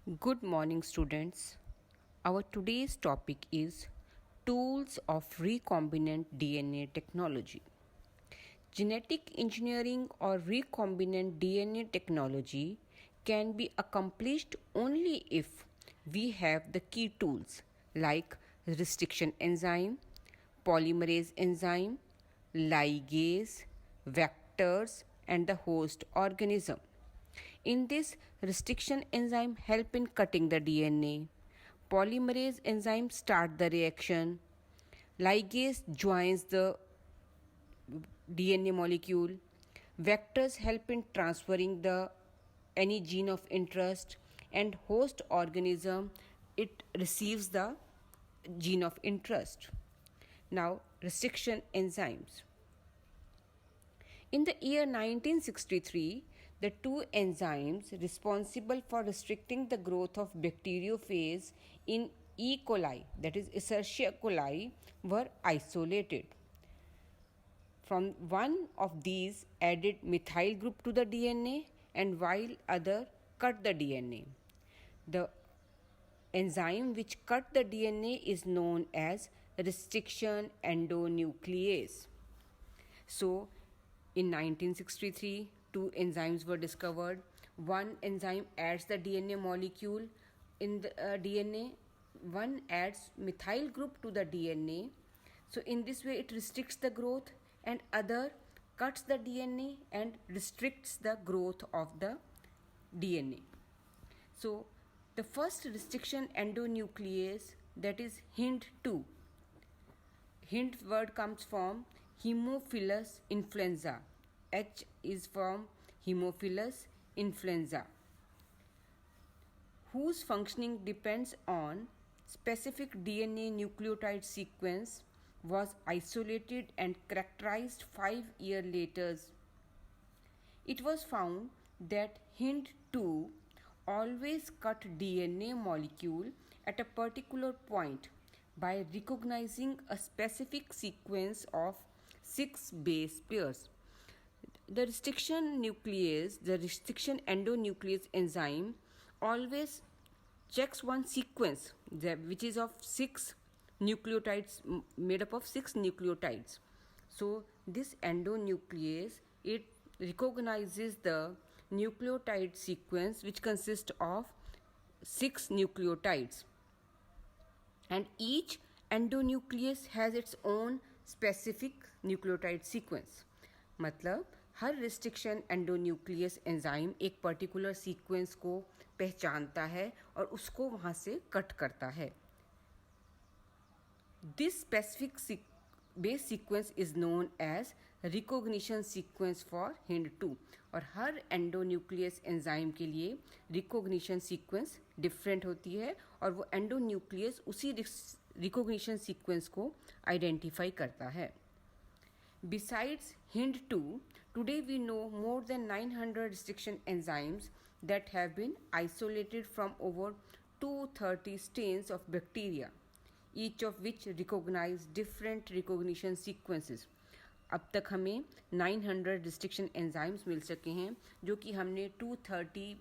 Good morning, students. Our today's topic is Tools of Recombinant DNA Technology. Genetic engineering or recombinant DNA technology can be accomplished only if we have the key tools like restriction enzyme, polymerase enzyme, ligase, vectors, and the host organism. In this, restriction enzyme help in cutting the DNA. Polymerase enzyme start the reaction. Ligase joins the DNA molecule. Vectors help in transferring the any gene of interest, and host organism it receives the gene of interest. Now, restriction enzymes. In the year 1963, the two enzymes responsible for restricting the growth of bacteriophage in E. coli, that is Escherichia coli, were isolated. From one of these added methyl group to the DNA and while other cut the DNA. The enzyme which cut the DNA is known as restriction endonuclease. So, in 1963, two enzymes were discovered. One enzyme adds the DNA molecule in the DNA. One adds methyl group to the DNA. So, in this way, it restricts the growth, and other cuts the DNA and restricts the growth of the DNA. So, the first restriction endonuclease, that is HIND2. HIND word comes from Haemophilus influenza. H is from Haemophilus influenza, whose functioning depends on specific DNA nucleotide sequence, was isolated and characterized 5 years later. It was found that HIND2 always cut DNA molecule at a particular point by recognizing a specific sequence of 6 base pairs. The restriction endonuclease enzyme always checks one sequence which is of 6 nucleotides, made up of 6 nucleotides. So this endonuclease, it recognizes the nucleotide sequence which consists of 6 nucleotides, and each endonuclease has its own specific nucleotide sequence. मतलब हर restriction endonuclease enzyme एक particular sequence को पहचानता है और उसको वहाँ से cut करता है. This specific base sequence is known as recognition sequence for HIND2. और हर एंडोन्यूक्लियस एंजाइम के लिए रिकॉग्निशन सीक्वेंस डिफरेंट होती है और वो एंडोन्यूक्लियस उसी रिकॉग्निशन सीक्वेंस को आइडेंटिफाई करता है. Besides HIND2, today we know more than 900 restriction enzymes that have been isolated from over 230 strains of bacteria, each of which recognize different recognition sequences. अब तक हमें 900 restriction enzymes मिल सके हैं जो कि हमने 230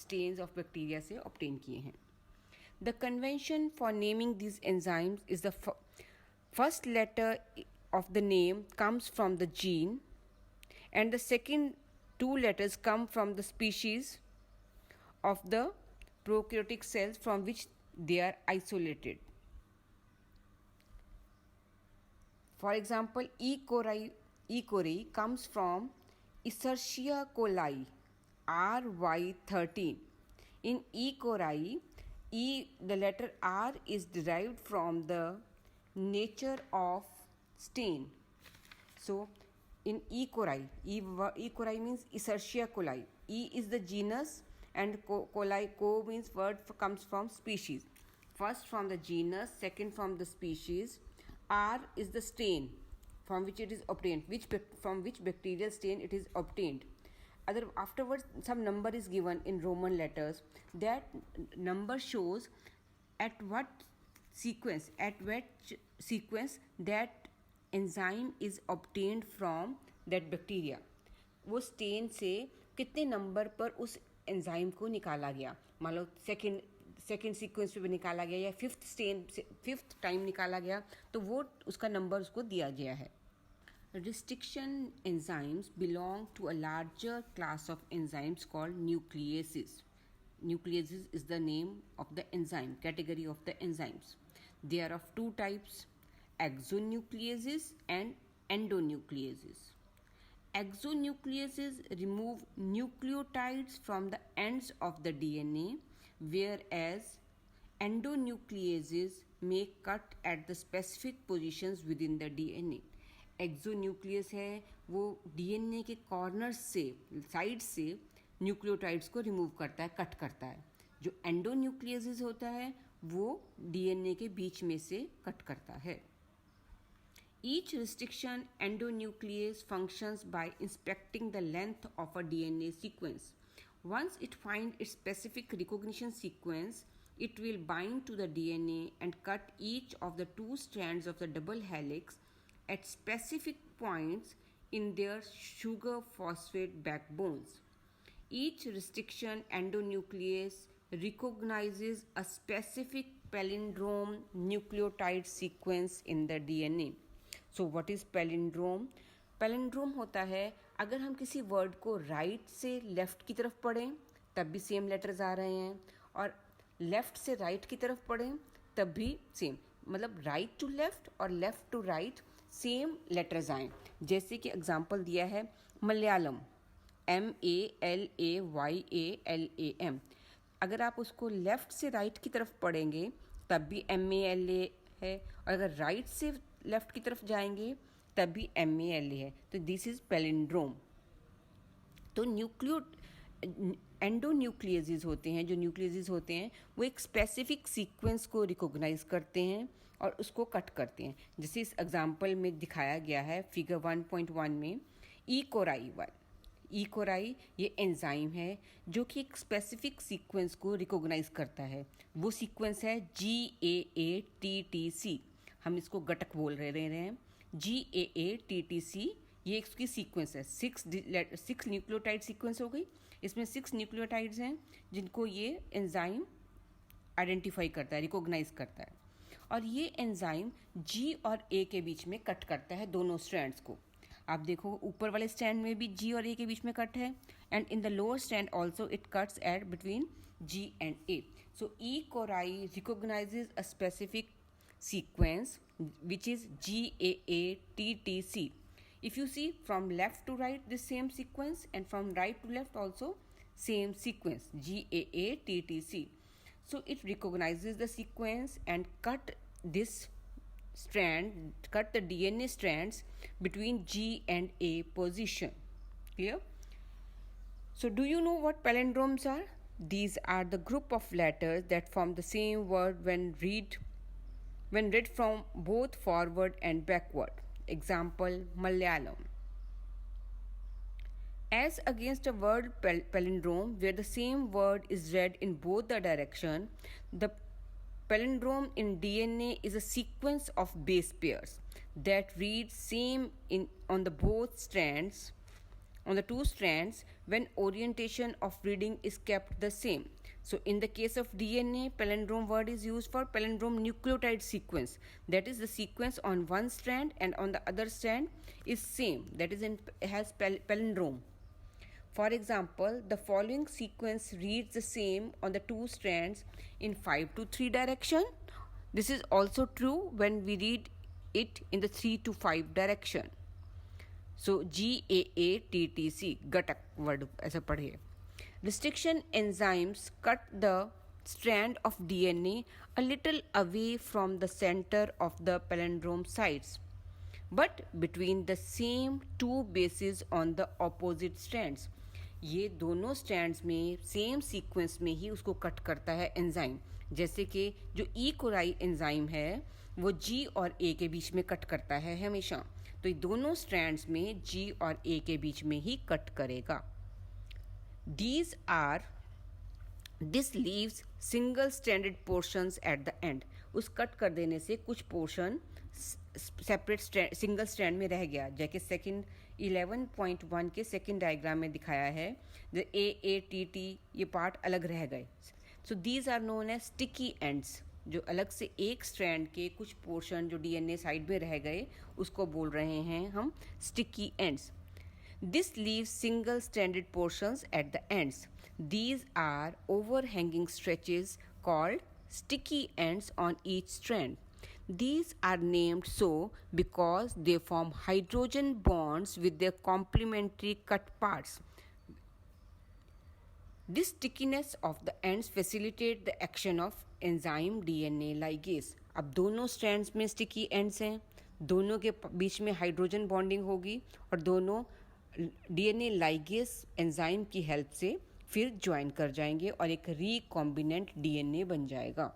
strains of bacteria से obtain किए हैं. The convention for naming these enzymes is the first letter of the name comes from the gene and the second two letters come from the species of the prokaryotic cells from which they are isolated. For example, E. coli comes from Escherichia coli, RY13. In E. coli, the letter R is derived from the nature of stain. So in E. coli, E. coli means Escherichia coli. E is the genus and co means word comes from species. First from the genus, second from the species. R is the stain from which it is obtained, from which bacterial stain it is obtained. Afterwards some number is given in Roman letters. That number shows at what sequence that enzyme is obtained from that bacteria. वो stand से कितने number पर उस enzyme को निकाला गया, मान लो second sequence पे भी निकाला गया या फिफ्थ टाइम निकाला गया, तो वो उसका नंबर उसको दिया गया है. Restriction enzymes belong to a larger class of enzymes called nucleases. Nucleases is the name of the enzyme, category of the enzymes. They are of two types, exonucleases and endonucleases. Exonucleases remove nucleotides from the ends of the DNA, whereas endonucleases may cut at the specific positions within the DNA. Exonuclease है वो DNA के corners से, side से nucleotides को remove करता है, cut करता है. जो एंडोन्यूक्लियस होता है वो डीएनए के बीच में से कट करता है. Each restriction endonuclease functions by inspecting the length of a DNA sequence. Once it finds its specific recognition sequence, it will bind to the DNA and cut each of the two strands of the double helix at specific points in their sugar phosphate backbones. Each restriction endonuclease recognizes a specific palindrome nucleotide sequence in the DNA. So what is palindrome? Palindrome होता है अगर हम किसी word को right से left की तरफ पढ़ें तब भी सेम लेटर्स आ रहे हैं, और लेफ्ट से राइट की तरफ पढ़ें तब भी सेम, मतलब राइट टू लेफ्ट और left to right same letters आएँ. जैसे कि एग्जांपल दिया है मलयालम, MALAYALAM. अगर आप उसको लेफ्ट से राइट की तरफ पढ़ेंगे तब भी MALA है, और अगर राइट से लेफ्ट की तरफ जाएंगे तब भी MALA है. तो दिस इज पैलिंड्रोम. तो एंडोन्यूक्लियसेस होते हैं, जो न्यूक्लियसेस होते हैं वो एक स्पेसिफिक सीक्वेंस को रिकॉग्नाइज करते हैं और उसको कट करते हैं. जैसे इस एग्जांपल में दिखाया गया है फिगर 1.1 में ई कोराई 1. ई कोराई ये एंजाइम है जो कि एक स्पेसिफिक सीक्वेंस को रिकॉग्नाइज करता है. वो सीक्वेंस है GAATTC. हम इसको गटक बोल रहे हैं. GAATTC ये इसकी सीक्वेंस है. 6 न्यूक्लियोटाइड सीक्वेंस हो गई. इसमें 6 न्यूक्लियोटाइड्स हैं जिनको ये एंजाइम आइडेंटिफाई करता है, रिकॉग्नाइज करता है. और ये एंजाइम G और A के बीच में कट करता है दोनों स्ट्रैंड्स को. आप देखो ऊपर वाले स्ट्रैंड में भी G और A के बीच में कट है, and in the lower strand also it cuts at between G and A. So E Core i recognises a specific sequence which is GAATTC. If you see from left to right this same sequence, and from right to left also same sequence GAATTC. So it recognizes the sequence and cut the DNA strands between G and A position. Clear? So do you know what palindromes are? These are the group of letters that form the same word when read from both forward and backward. Example, Malayalam. As against a word palindrome where the same word is read in both the direction, the palindrome in DNA is a sequence of base pairs that read same on the two strands when orientation of reading is kept the same. So in the case of DNA, palindrome word is used for palindrome nucleotide sequence. That is the sequence on one strand and on the other strand is same. That is has palindrome. For example, the following sequence reads the same on the two strands in 5 to 3 direction. This is also true when we read it in the 3 to 5 direction. So GAATTC, gatak word ऐसा पढ़िए. Restriction enzymes cut the strand of DNA a little away from the center of the palindrome sites, but between the same two bases on the opposite strands. ये दोनों strands में same sequence में ही उसको cut करता है enzyme. जैसे कि जो ई कोराई एंजाइम है वो G और A के बीच में कट करता है हमेशा, तो ये दोनों स्ट्रैंड्स में G और A के बीच में ही कट करेगा. This leaves single stranded portions at the end. उस कट कर देने से कुछ पोर्शन सेपरेट सिंगल स्ट्रैंड में रह गया, जैसे सेकंड 11.1 के सेकेंड डायग्राम में दिखाया है, द AATT ये पार्ट अलग रह गए. So these are known as sticky ends. जो अलग से एक स्ट्रैंड के कुछ पोर्शन जो डीएनए साइड में रह गए उसको बोल रहे हैं हम sticky ends. This leaves single stranded portions at the ends. These are overhanging stretches called sticky ends on each strand. These are named so because they form hydrogen bonds with their complementary cut parts. This stickiness of the ends facilitate the action of enzyme DNA ligase. अब दोनों strands में sticky ends हैं, दोनों के बीच में hydrogen bonding होगी और दोनों डीएनए लाइगेस एंजाइम की हेल्प से फिर ज्वाइन कर जाएंगे और एक रिकॉम्बिनेंट डीएनए बन जाएगा.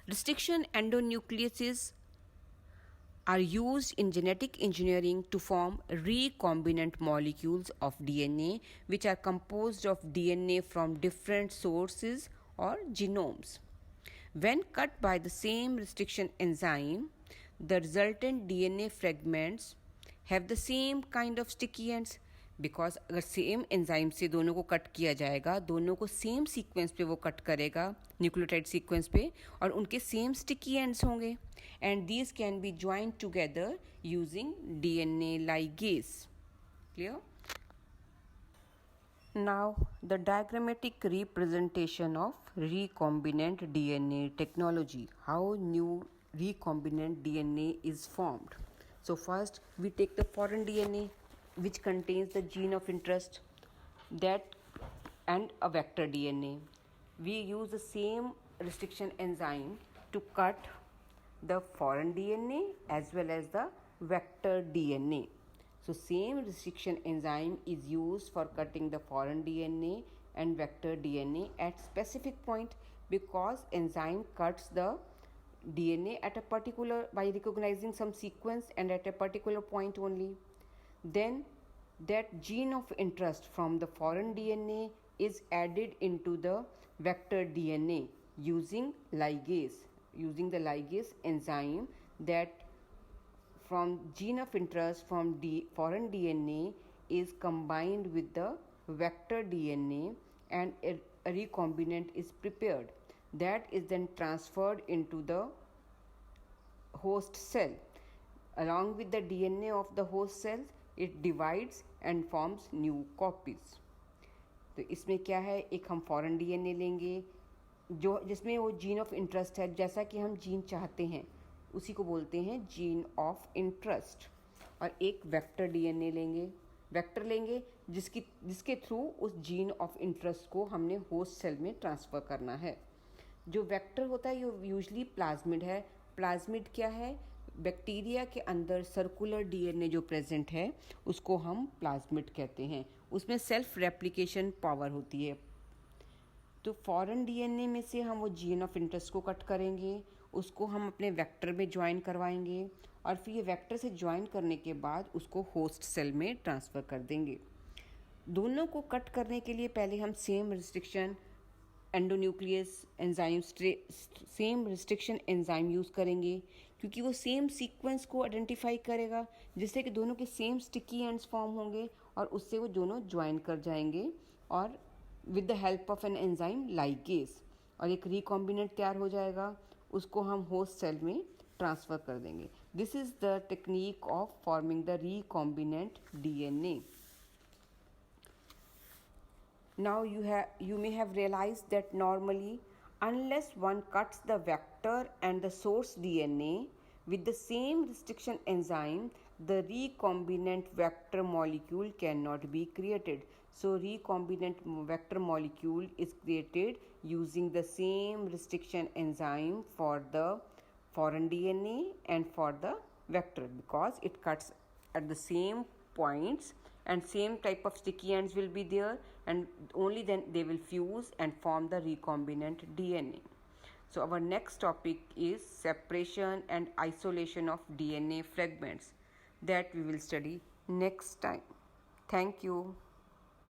Restriction endonucleases are used in genetic engineering to form recombinant molecules of DNA which are composed of DNA from different sources or genomes. When cut by the same restriction enzyme, the resultant DNA fragments have the same kind of sticky ends. Because अगर same enzyme से दोनों को cut किया जाएगा, दोनों को same sequence पे वो कट करेगा, न्यूक्लियोटाइड सीक्वेंस पे, और उनके सेम स्टिकी एंड्स होंगे. And these can be joined together using DNA ligase. Clear? Now the diagrammatic representation of recombinant DNA technology. How new recombinant DNA is formed. So first we take the foreign DNA which contains the gene of interest that and a vector DNA. We use the same restriction enzyme to cut the foreign DNA as well as the vector DNA. So same restriction enzyme is used for cutting the foreign DNA and vector DNA at specific point because enzyme cuts the DNA at a particular by recognizing some sequence and at a particular point only. Then that gene of interest from the foreign DNA is added into the vector DNA using ligase, using the ligase enzyme that from gene of interest from foreign DNA is combined with the vector DNA and a recombinant is prepared. That is then transferred into the host cell. Along with the DNA of the host cells, it divides and forms new copies. तो इसमें क्या है, एक हम foreign DNA लेंगे जो जिसमें वो जीन ऑफ इंटरेस्ट है, जैसा कि हम जीन चाहते हैं उसी को बोलते हैं जीन ऑफ इंटरेस्ट. और एक वेक्टर डीएनए लेंगे, वेक्टर लेंगे जिसके थ्रू उस जीन ऑफ इंटरेस्ट को हमने होस्ट सेल में ट्रांसफ़र करना है. जो वेक्टर होता है ये यूजली प्लाज्मिड है. प्लाज्मिड क्या है? बैक्टीरिया के अंदर सर्कुलर डीएनए जो प्रेजेंट है उसको हम प्लाज्मिड कहते हैं. उसमें सेल्फ रेप्लिकेशन पावर होती है. तो फॉरेन डीएनए में से हम वो जीन ऑफ इंटरेस्ट को कट करेंगे, उसको हम अपने वेक्टर में ज्वाइन करवाएंगे और फिर ये वेक्टर से ज्वाइन करने के बाद उसको होस्ट सेल में ट्रांसफ़र कर देंगे. दोनों को कट करने के लिए पहले हम same restriction endonuclease enzyme same restriction enzyme use करेंगे क्योंकि वो सेम सीक्वेंस को आइडेंटिफाई करेगा जिससे कि दोनों के सेम स्टिकी एंड्स फॉर्म होंगे और उससे वो दोनों ज्वाइन कर जाएंगे और with the help of an enzyme ligase और एक रिकॉम्बिनेंट तैयार हो जाएगा. उसको हम होस्ट सेल में ट्रांसफ़र कर देंगे. This is the technique of forming the recombinant DNA. Now you may have realized that normally unless one cuts the vector and the source DNA with the same restriction enzyme, the recombinant vector molecule cannot be created. So recombinant vector molecule is created using the same restriction enzyme for the foreign DNA and for the vector because it cuts at the same points and same type of sticky ends will be there and only then they will fuse and form the recombinant DNA. So our next topic is separation and isolation of DNA fragments that we will study next time. Thank you.